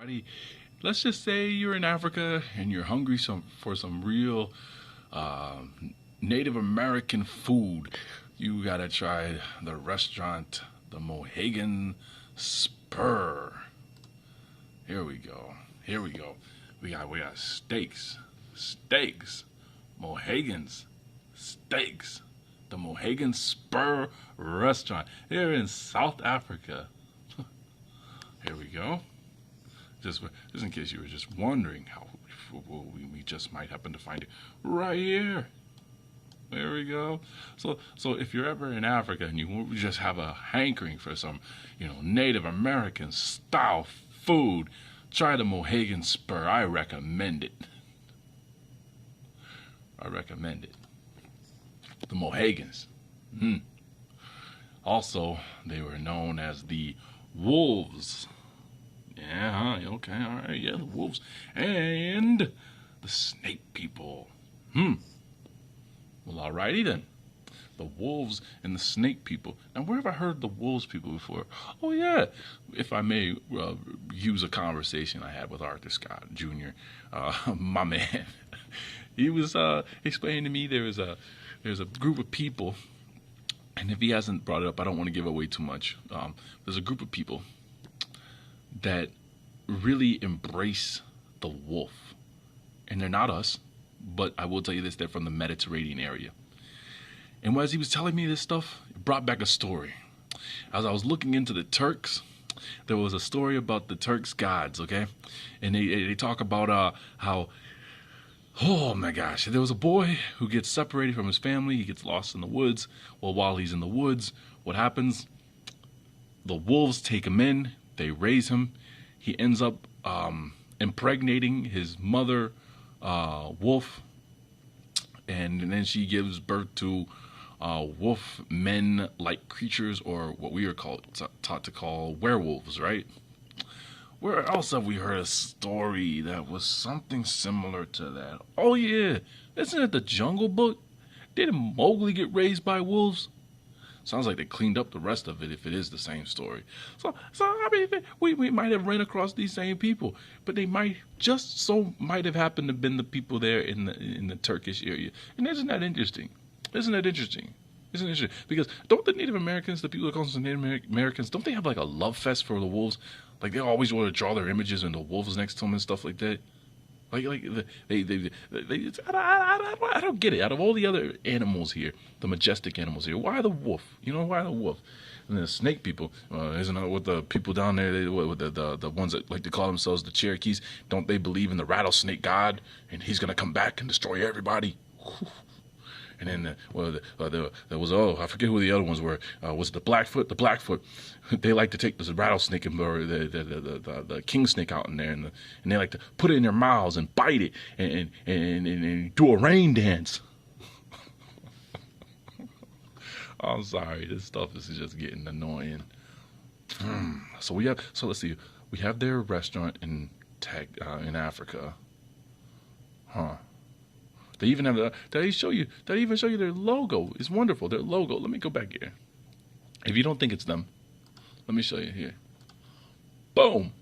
Buddy, let's just say you're in Africa and you're hungry for some real uh, Native American food. You gotta try the restaurant, the Mohegan Spur. Here we go. Here we go. We got steaks, Mohegans, steaks. The Mohegan Spur restaurant here in South Africa. Here we go. Just in case you were just wondering how we just might happen to find it right here. There we go. So if you're ever in Africa and you just have a hankering for some, Native American style food, try the Mohegan Spur. I recommend it. I recommend it. The Mohegans. Mm. Also, they were known as the Wolves. Yeah, huh? Okay, all right, yeah, the wolves. And the snake people. Well, alrighty then. The wolves and the snake people. Now, where have I heard the wolves people before? Oh, yeah. If I may use a conversation I had with Arthur Scott Jr., my man. He was explaining to me there's a group of people, and if he hasn't brought it up, I don't want to give away too much. There's a group of people that really embrace the wolf. And they're not us, but I will tell you this, they're from the Mediterranean area. And as he was telling me this stuff, it brought back a story. As I was looking into the Turks, there was a story about the Turks gods, okay? And they talk about how, oh my gosh, there was a boy who gets separated from his family. He gets lost in the woods. Well, while he's in the woods, what happens? The wolves take him in. They raise him. He ends up impregnating his mother, wolf, and then she gives birth to wolf men-like creatures, or what we are taught to call werewolves, right? Where else have we heard a story that was something similar to that? Oh yeah, isn't it the Jungle Book? Didn't Mowgli get raised by wolves? Sounds like they cleaned up the rest of it if it is the same story. So I mean, we might have ran across these same people, but they might have happened to been the people there in the Turkish area. And isn't that interesting? Isn't that interesting? Isn't it interesting? Because don't the Native Americans, the people that call themselves Native Americans, don't they have like a love fest for the wolves? Like they always want to draw their images and the wolves next to them and stuff like that. Like I don't get it. Out of all the other animals here, the majestic animals here, why the wolf? Why the wolf? And then the snake people, isn't that what the people down there, what the ones that like to call themselves the Cherokees, don't they believe in the rattlesnake god and he's gonna come back and destroy everybody? And then, there was, I forget who the other ones were. Was it the Blackfoot? The Blackfoot. They like to take this rattlesnake or the king snake out in there, and they like to put it in their mouths and bite it and do a rain dance. I'm sorry, this stuff is just getting annoying. So let's see. We have their restaurant in Africa, huh? They even have Did I even show you their logo? It's wonderful. Their logo. Let me go back here. If you don't think it's them, let me show you here. Boom.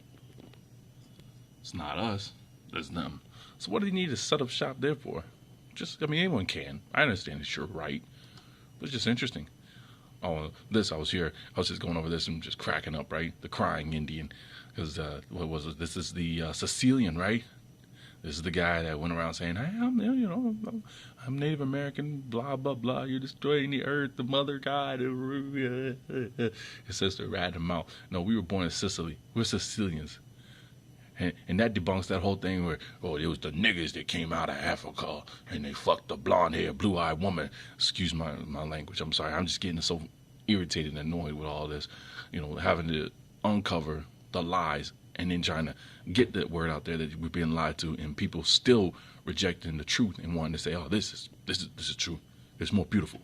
It's not us. It's them. So what do they need to set up shop there for? Anyone can. I understand it's your right. But it's just interesting. Oh, I was just going over this and just cracking up, right? The crying Indian. Because, what was it? This is the Sicilian, right? This is the guy that went around saying, "Hey, I'm Native American, blah blah blah. You're destroying the earth, the mother god." His sister ratted him out. No, we were born in Sicily. We're Sicilians, and that debunks that whole thing where it was the niggas that came out of Africa and they fucked the blonde haired, blue eyed woman. Excuse my language. I'm sorry. I'm just getting so irritated and annoyed with all this. Having to uncover the lies and then trying to get that word out there that we're being lied to, and people still rejecting the truth and wanting to say, "Oh, this is true. It's more beautiful.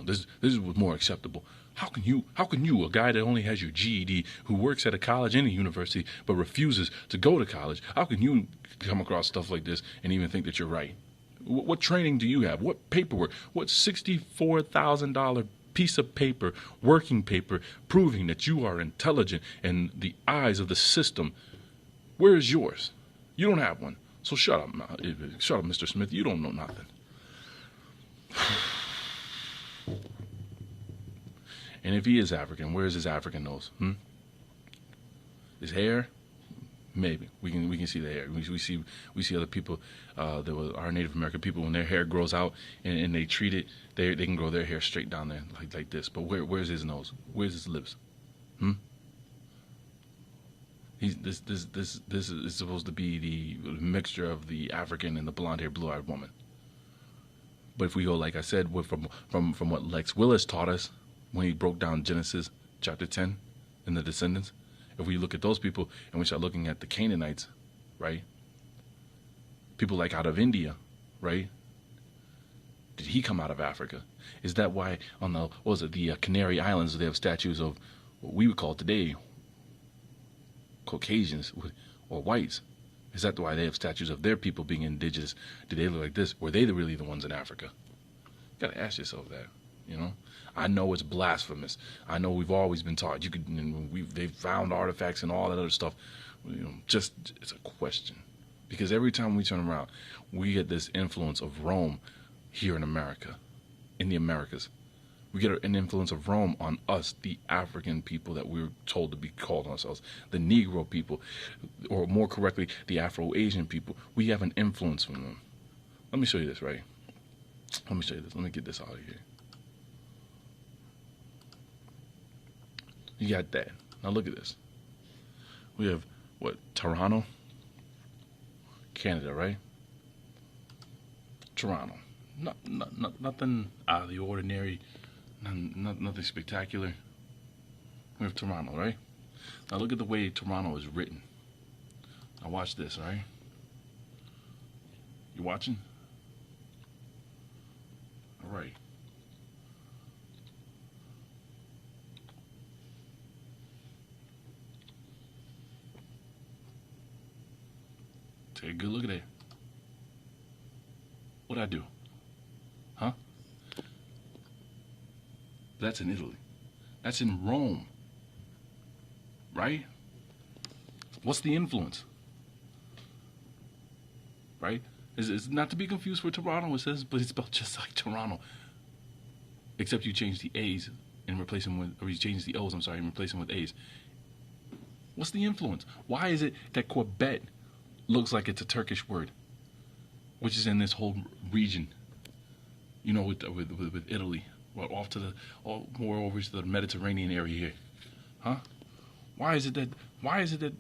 This is more acceptable." How can you, a guy that only has your GED, who works at a college and a university but refuses to go to college, how can you come across stuff like this and even think that you're right? What training do you have? What paperwork? What $64,000 piece of paper, working paper, proving that you are intelligent in the eyes of the system Where is yours? You don't have one. So shut up, shut up, Mr. Smith. You don't know nothing. And if he is African, where's his African nose? His hair? Maybe we can see the hair. We see other people. There were our Native American people when their hair grows out and they treat it. They can grow their hair straight down there like this. But where's his nose? Where's his lips? This is supposed to be the mixture of the African and the blonde-haired, blue-eyed woman. But if we go, like I said, from what Lex Willis taught us when he broke down Genesis chapter 10 and the descendants, if we look at those people and we start looking at the Canaanites, right? People like out of India, right? Did he come out of Africa? Is that why on the Canary Islands they have statues of what we would call today Caucasians or whites? Is that why they have statues of their people being indigenous? Did they look like this? Were they really the ones in Africa? You gotta ask yourself that, you know? I know it's blasphemous. I know we've always been taught they've found artifacts and all that other stuff. Just it's a question, because every time we turn around, we get this influence of Rome here in America, in the Americas. We get an influence of Rome on us, the African people that we're told to be called ourselves, the Negro people, or more correctly, the Afro-Asian people. We have an influence from them. Let me show you this, right? Let me show you this. Let me get this out of here. You got that. Now look at this. We have, Toronto? Canada, right? Toronto. Nothing out of the ordinary. Nothing spectacular. We have Toronto, right? Now look at the way Toronto is written. Now watch this, right? You watching? All right. Take a good look at it. What'd I do? Huh? That's in Italy. That's in Rome. Right? What's the influence? Right? It's not to be confused with Toronto, it says, but it's spelled just like Toronto. Except you change the A's and replace them with, or you change the O's, I'm sorry, and replace them with A's. What's the influence? Why is it that Quebec looks like it's a Turkish word, which is in this whole region, with Italy, off to the, more over to the Mediterranean area here, huh? Why is it that? Why is it that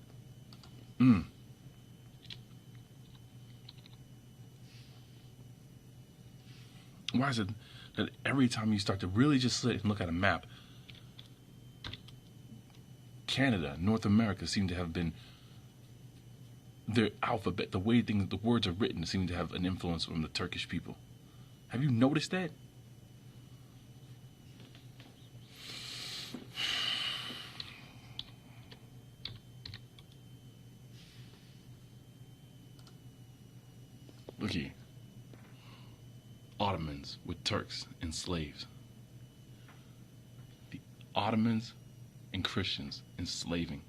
every time you start to really just sit and look at a map, Canada, North America seem to have been, their alphabet, the way the words are written, seem to have an influence from the Turkish people. Have you noticed that? Look here. Ottomans with Turks and slaves. The Ottomans and Christians enslaving.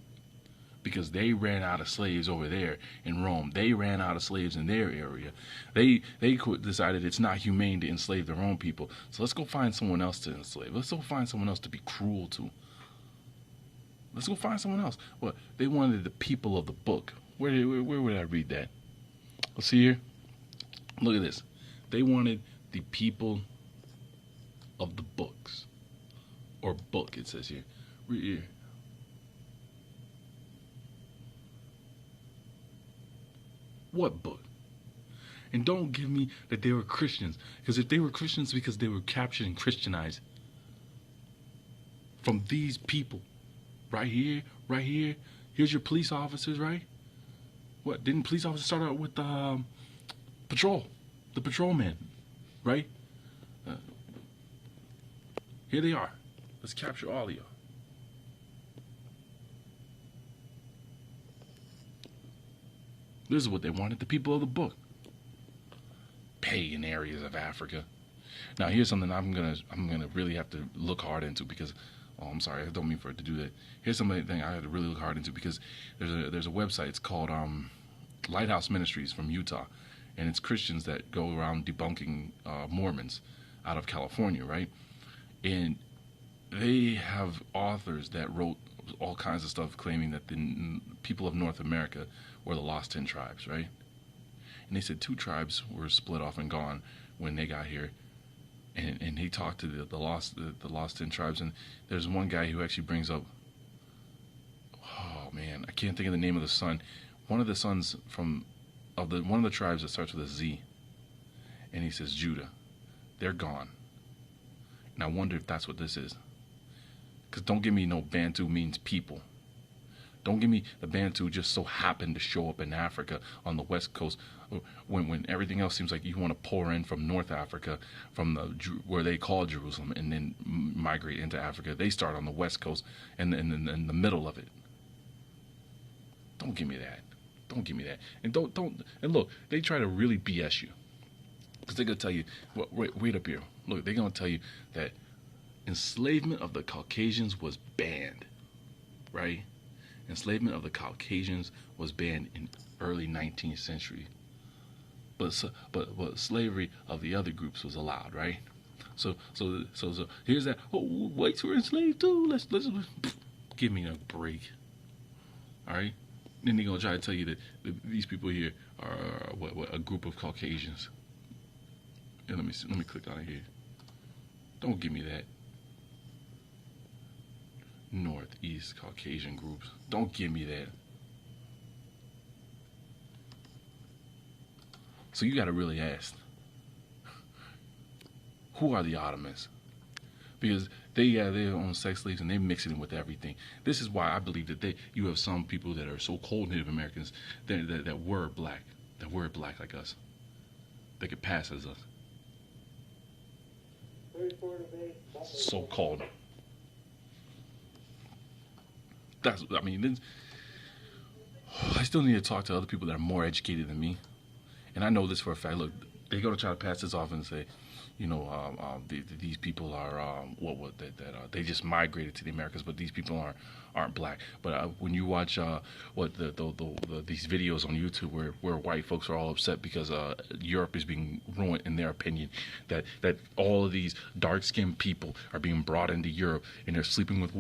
Because they ran out of slaves over there in Rome. They ran out of slaves in their area. They decided it's not humane to enslave their own people. So let's go find someone else to enslave. Let's go find someone else to be cruel to. Let's go find someone else. Well, they wanted the people of the book. Where would I read that? Let's see here. Look at this. They wanted the people of the books. Or book, it says here. Read here. What book? And don't give me that they were Christians. Because if they were Christians, because they were captured and Christianized from these people. Right here. Here's your police officers, right? What, didn't police officers start out with patrol? The patrolman, right? Here they are. Let's capture all of you. This is what they wanted, the people of the book. Pagan areas of Africa. Now here's something I'm gonna really have to look hard into, because Oh, I'm sorry, I don't mean for it to do that. Here's something I had to really look hard into because there's a website. It's called Lighthouse Ministries from Utah, and it's Christians that go around debunking Mormons out of California, right? And they have authors that wrote all kinds of stuff claiming that the people of North America were the lost 10 tribes, right? And they said 2 tribes were split off and gone when they got here. And he talked to the lost 10 tribes, and there's one guy who actually brings up, oh man, I can't think of the name of the son. One of the sons one of the tribes that starts with a Z, and he says Judah, they're gone. And I wonder if that's what this is. Because don't give me no Bantu means people. Don't give me the Bantu just so happened to show up in Africa on the west coast when everything else seems like you want to pour in from North Africa, from where they call Jerusalem, and then migrate into Africa. They start on the west coast and in the middle of it. Don't give me that. Don't give me that. And don't and look, they try to really BS you. Because they're gonna tell you, wait up here. Look, they're gonna tell you that enslavement of the Caucasians was banned, right? Enslavement of the Caucasians was banned in early 19th century, but slavery of the other groups was allowed, right? So here's that. Oh, whites were enslaved too. Let's give me a break. All right. Then they're gonna try to tell you that these people here are a group of Caucasians. And let me click on it here. Don't give me that. Northeast Caucasian groups. Don't give me that. So you got to really ask, who are the Ottomans? Because they have their own sex slaves and they mix it in with everything. This is why I believe that you have some people that are so-called Native Americans that were black like us, that could pass as us. So-called. I still need to talk to other people that are more educated than me. And I know this for a fact. Look, they're going to try to pass this off and say, these people are they just migrated to the Americas, but these people aren't black. But when you watch these videos on YouTube where white folks are all upset because Europe is being ruined in their opinion, that all of these dark-skinned people are being brought into Europe and they're sleeping with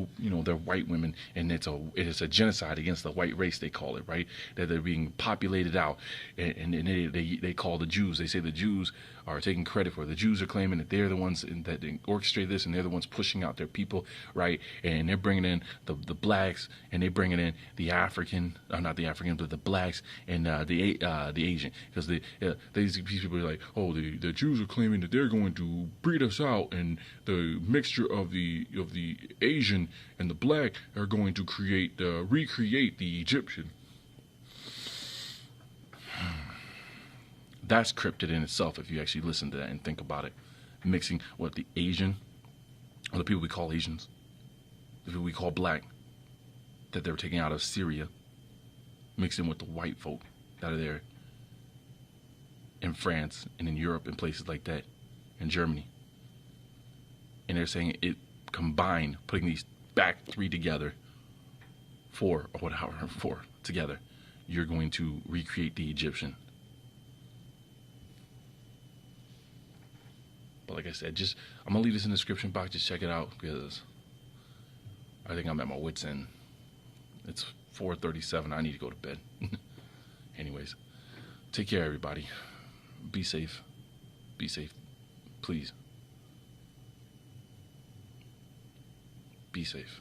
their white women, and it is a genocide against the white race, they call it, right? That they're being populated out, and they call the Jews. They say the Jews are taking credit for it. The Jews are claiming that they're the ones that orchestrate this, and they're the ones pushing out their people, right? And they're bringing in the blacks, and they're bringing in the African, not the African, but the blacks and the Asian, because these people are like, oh, the Jews are claiming that they're going to breed us out, and the mixture of the Asian and the black are going to recreate the Egyptian. That's cryptid in itself if you actually listen to that and think about it. Mixing the Asian, or the people we call Asians, the people we call black, that they were taking out of Syria, mixing with the white folk that are there in France and in Europe and places like that, in Germany. And they're saying it combined, putting these back 3 together, 4 together, you're going to recreate the Egyptian. But like I said, I'm going to leave this in the description box. Just check it out because I think I'm at my wit's end. It's 4:37. I need to go to bed. Anyways, take care, everybody. Be safe. Be safe. Please. Be safe.